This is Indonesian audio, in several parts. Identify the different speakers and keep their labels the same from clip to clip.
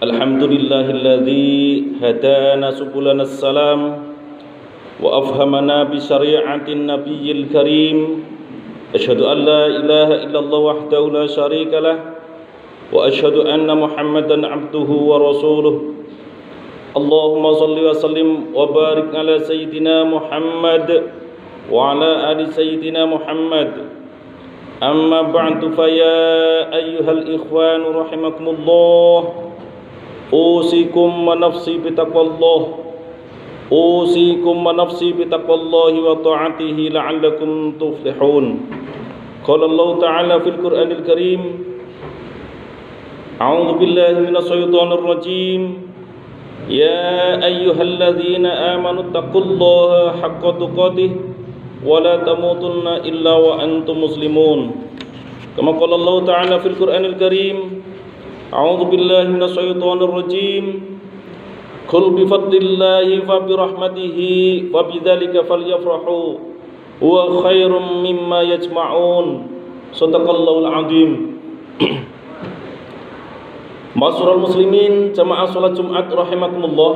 Speaker 1: Alhamdulillahilladzi hadana subulana salam wa afhamana bi syari'atin nabiyil karim. Asyhadu an la ilaha illallah wahdahu la syarika lah wa asyhadu anna Muhammadan abduhu wa rasuluh. Allahumma salli wa sallim wa barik ala sayyidina Muhammad wa ala ali sayyidina Muhammad. Amma ba'du fa ya ayyuhal ikhwan rahimakumullah. Usikum wa nafsi bitaqwallah. Usikum wa nafsi bitaqwallahi wa ta'atihi la'allakum tuflihun. Qala Allah ta'ala fil Qur'anil Karim. A'udzu billahi minasy syaithanir rajim. Ya ayyuhalladzina amanu taqullaha haqqa tuqatih wa la tamutunna illa wa antum muslimun. Kama qala Allah ta'ala fil Qur'anil Karim. A'udzu billahi minasy syaithanir rajim. Qul bi fadlillahi fa bi rahmatihi fa bidzalika falyafrahu huwa khairum mimma yajma'un. Shadaqallahul azim. Ma'asyiral muslimin, jamaah salat Jumat rahimakumullah.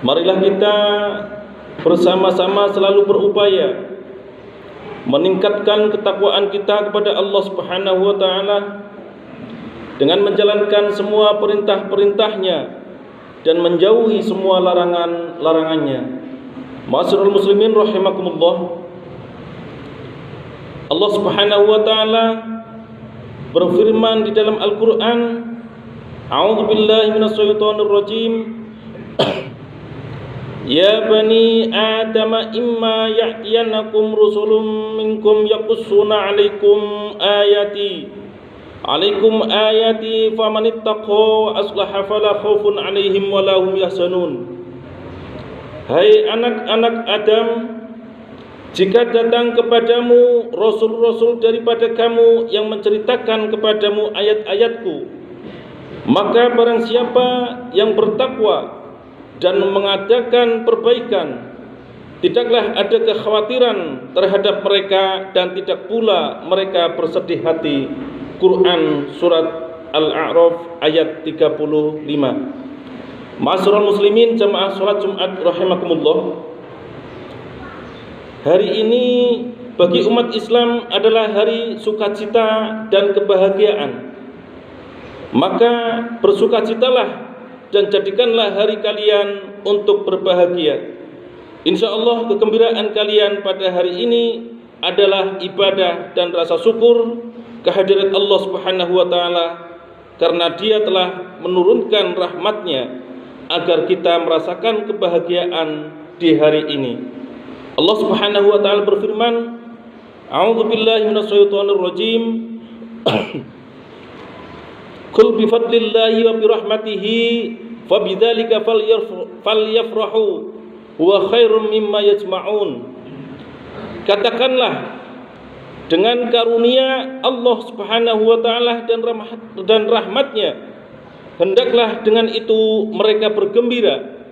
Speaker 1: Marilah kita bersama-sama selalu berupaya meningkatkan ketakwaan kita kepada Allah Subhanahu wa taala dengan menjalankan semua perintah-perintahnya dan menjauhi semua larangan-larangannya. Ma'asyiral muslimin rahimakumullah. Allah Subhanahu wa taala berfirman di dalam Al-Qur'an, A'udzu billahi minasyaitonir rajim. Ya bani Adam imma ya'tiyanakum rusulun minkum yaqussuna 'alaikum ayati famanittaqa aslaha fala khaufun 'alaihim wa lahum yahzanun. Hai anak-anak Adam, jika datang kepadamu rasul-rasul daripada kamu yang menceritakan kepadamu ayat-ayatku, maka barang siapa yang bertakwa dan mengadakan perbaikan, tidaklah ada kekhawatiran terhadap mereka dan tidak pula mereka bersedih hati. Quran surat Al-A'raf ayat 35. Ma'asyiral muslimin, jamaah salat Jumat rahimakumullah. Hari ini bagi umat Islam adalah hari sukacita dan kebahagiaan. Maka bersukacitalah dan jadikanlah hari kalian untuk berbahagia. InsyaAllah kegembiraan kalian pada hari ini adalah ibadah dan rasa syukur kehadirat Allah Subhanahu wa taala, karena Dia telah menurunkan rahmatnya agar kita merasakan kebahagiaan di hari ini. Allah Subhanahu wa taala berfirman, A'udzu billahi minasyaitonir rajim. Qul bi fadlillahi wa bi rahmatihi fa bidzalika falyafrahu huwa khairum mimma yajma'un. Katakanlah, dengan karunia Allah Subhanahu wa taala dan rahmatnya, hendaklah dengan itu mereka bergembira.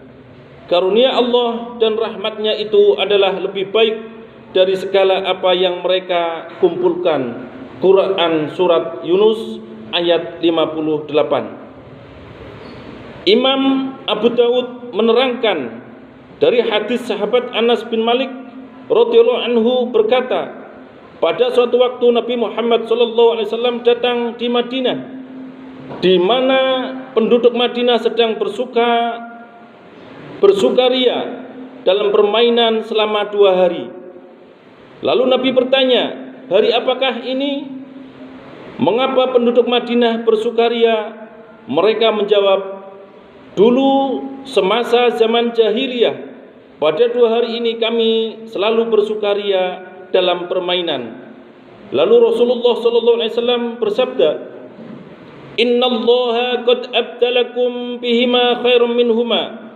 Speaker 1: Karunia Allah dan rahmatnya itu adalah lebih baik dari segala apa yang mereka kumpulkan. Quran surat Yunus ayat 58. Imam Abu Dawud menerangkan dari hadis sahabat Anas bin Malik radhiyallahu anhu berkata, pada suatu waktu Nabi Muhammad SAW datang di Madinah, di mana penduduk Madinah sedang bersukaria dalam permainan selama 2 hari. Lalu Nabi bertanya, hari apakah ini? Mengapa penduduk Madinah bersukaria? Mereka menjawab, dulu semasa zaman jahiliyah, pada 2 hari ini kami selalu bersukaria dalam permainan. Lalu Rasulullah SAW bersabda, Innallaha qad abdalakum bihima khairum minhuma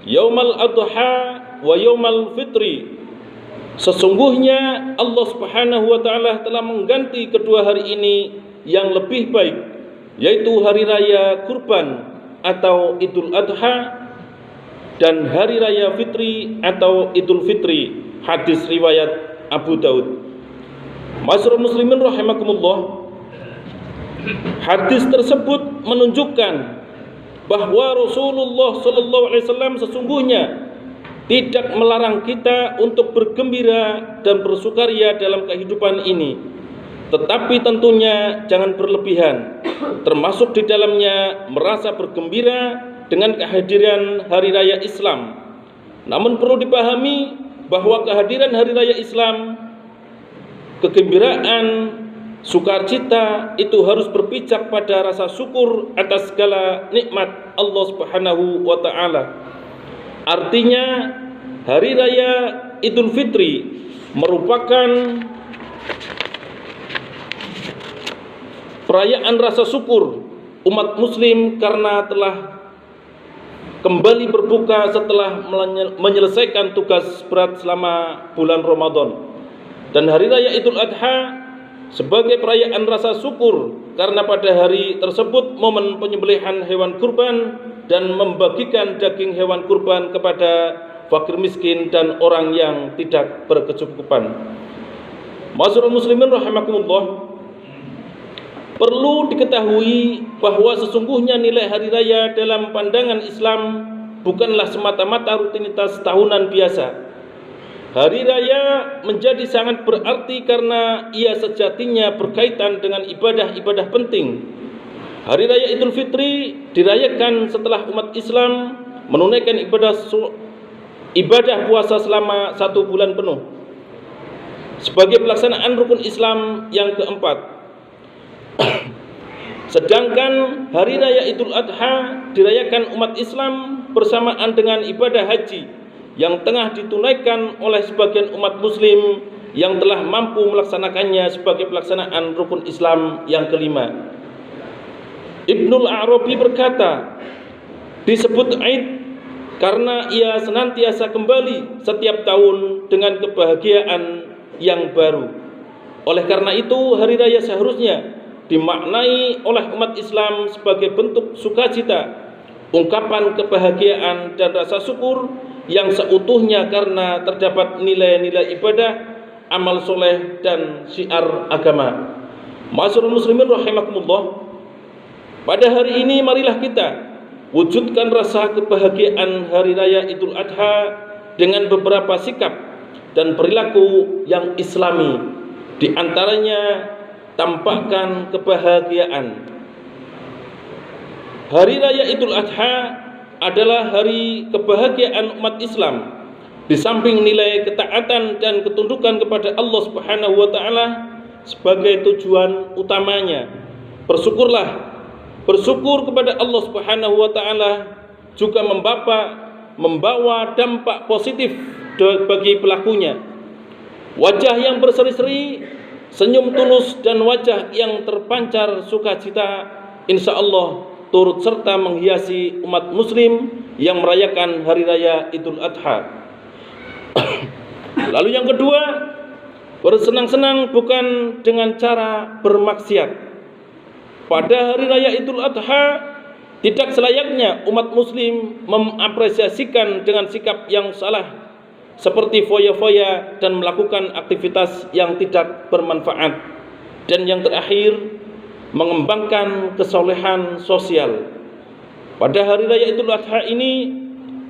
Speaker 1: yaumal adha wa yaumal fitri. Sesungguhnya Allah Subhanahu wa taala telah mengganti kedua hari ini yang lebih baik, yaitu hari raya kurban atau Idul Adha dan hari raya fitri atau Idul Fitri. Hadis riwayat Abu Daud. Ma'asyiral muslimin rahimakumullah. Hadis tersebut menunjukkan bahwa Rasulullah SAW sesungguhnya tidak melarang kita untuk bergembira dan bersukaria dalam kehidupan ini, tetapi tentunya jangan berlebihan, termasuk di dalamnya merasa bergembira dengan kehadiran Hari Raya Islam. Namun perlu dipahami bahwa kehadiran Hari Raya Islam, kegembiraan, sukacita itu harus berpijak pada rasa syukur atas segala nikmat Allah Subhanahu wa taala. Artinya, Hari Raya Idul Fitri merupakan perayaan rasa syukur umat muslim karena telah kembali berbuka setelah menyelesaikan tugas berat selama bulan Ramadan. Dan Hari Raya Idul Adha sebagai perayaan rasa syukur karena pada hari tersebut momen penyembelihan hewan kurban dan membagikan daging hewan kurban kepada fakir miskin dan orang yang tidak berkecukupan. Ma'asyiral muslimin rahimakumullah, perlu diketahui bahwa sesungguhnya nilai hari raya dalam pandangan Islam bukanlah semata-mata rutinitas tahunan biasa. Hari raya menjadi sangat berarti karena ia sejatinya berkaitan dengan ibadah-ibadah penting. Hari Raya Idul Fitri dirayakan setelah umat Islam menunaikan ibadah puasa selama 1 bulan penuh sebagai pelaksanaan rukun Islam yang keempat. Sedangkan Hari Raya Idul Adha dirayakan umat Islam bersamaan dengan ibadah haji yang tengah ditunaikan oleh sebagian umat muslim yang telah mampu melaksanakannya sebagai pelaksanaan rukun Islam yang kelima. Ibnul Arabi berkata, disebut Aid karena ia senantiasa kembali setiap tahun dengan kebahagiaan yang baru. Oleh karena itu, hari raya seharusnya dimaknai oleh umat Islam sebagai bentuk sukacita, ungkapan kebahagiaan dan rasa syukur yang seutuhnya karena terdapat nilai-nilai ibadah, amal soleh dan syiar agama. Ma'asyiral muslimin rahimakumullah, pada hari ini marilah kita wujudkan rasa kebahagiaan Hari Raya Idul Adha dengan beberapa sikap dan perilaku yang islami. Di antaranya, tampakkan kebahagiaan. Hari Raya Idul Adha adalah hari kebahagiaan umat Islam. Di samping nilai ketaatan dan ketundukan kepada Allah Subhanahu wa taala sebagai tujuan utamanya, bersyukur kepada Allah Subhanahu wa taala juga membawa dampak positif bagi pelakunya. Wajah yang berseri-seri, senyum tulus dan wajah yang terpancar sukacita, insya Allah turut serta menghiasi umat muslim yang merayakan Hari Raya Idul Adha. Lalu yang kedua, bersenang-senang bukan dengan cara bermaksiat. Pada Hari Raya Idul Adha, tidak selayaknya umat muslim mengapresiasikan dengan sikap yang salah, seperti foya-foya dan melakukan aktivitas yang tidak bermanfaat. Dan yang terakhir, mengembangkan kesolehan sosial. Pada Hari Raya Idul Adha ini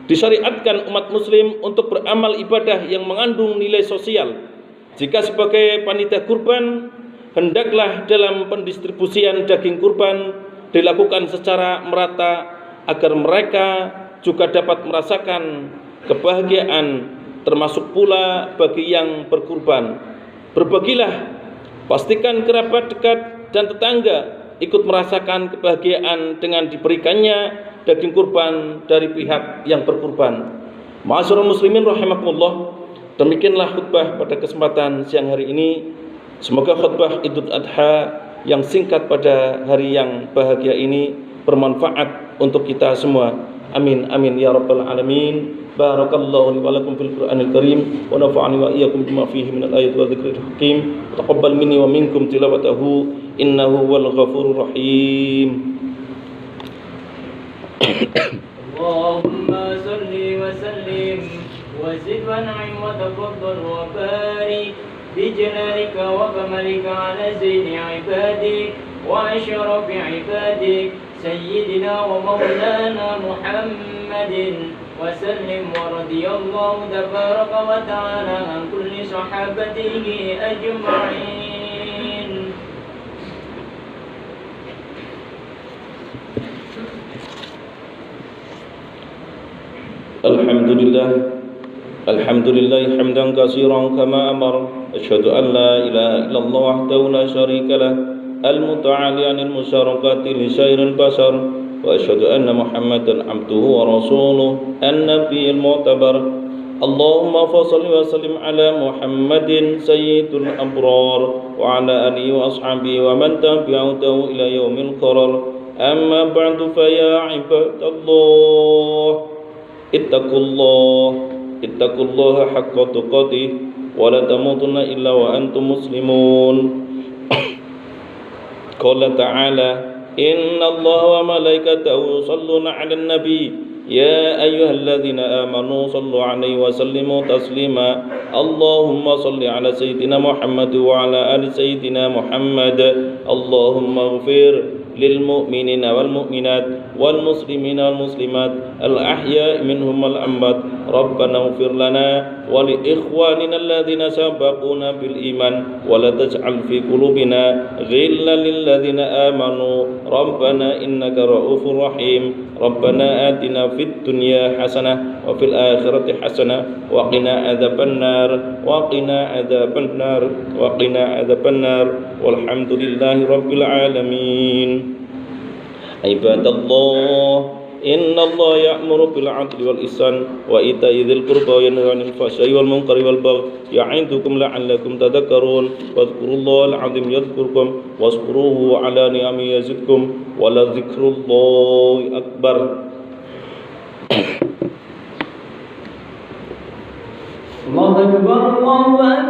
Speaker 1: disyariatkan umat muslim untuk beramal ibadah yang mengandung nilai sosial. Jika sebagai panitia kurban, hendaklah dalam pendistribusian daging kurban dilakukan secara merata agar mereka juga dapat merasakan kebahagiaan, termasuk pula bagi yang berkurban. Berbagilah, pastikan kerabat dekat dan tetangga ikut merasakan kebahagiaan dengan diberikannya daging kurban dari pihak yang berkurban. Ma'asyiral muslimin rahimakumullah, demikianlah khutbah pada kesempatan siang hari ini. Semoga khutbah Idul Adha yang singkat pada hari yang bahagia ini bermanfaat untuk kita semua. Amin amin ya rabbal alamin. Barakallahu li wa lakum fil Qur'anil Karim wa nafa'ani wa iyyakum bima fihi minal ayati wa dzikril hakim. Taqabbal minni wa minkum tilawatahu innahu wal ghafurur rahim.
Speaker 2: Allahumma salli wa sallim wa zid wa na'im wa tafaddal wa barik bi jalalika wa kamalika ala sayyidi ibadik وأشرف عبادك سيدنا ومولانا محمد وسلم. ورضي الله تبارك وتعالى عن كل صحابته أجمعين.
Speaker 1: الحمد لله حمدا كثيرا كما أمر. أشهد أن لا إله إلا الله وحده لا شريك له المتعالي عن المشاركة لسائر البشر. وأشهد أن محمدا عبده ورسوله النبي المعتبر. اللهم فصل وسلم على محمد سيد الأبرار وعلى آله وأصحابه ومن تبعه إلى يوم القرار. أما بعد فيا عباد الله اتقوا الله حق تقاته ولا تموتن إلا وأنتم مسلمون. قال تعالى إن الله وملائكته يصلون على النبي يا أيها الذين آمنوا صلوا عليه وسلموا تسليما. اللهم صل على سيدنا محمد وعلى آل سيدنا محمد. اللهم اغفر للمؤمنين والمؤمنات والمسلمين والمسلمات الأحياء منهم والأموات. ربنا اغفر لنا ولإخواننا الذين سبقونا بالإيمان ولا تجعل في قلوبنا غلا للذين آمنوا ربنا إنك رؤوف رحيم. ربنا آتنا في الدنيا حسنة وفي الآخرة حسنة وقنا عذاب النار والحمد لله رب العالمين. عباد الله إن الله يأمر بالعدل والإحسان وإيتاء ذي القربى وينهى عن الفحشاء والمنكر والبغي يعظكم لعلكم تذكرون. واذكروا الله العظيم يذكركم واشكروه على نعمه يزدكم ولذكر الله أكبر.
Speaker 2: الله أكبر الله أكبر.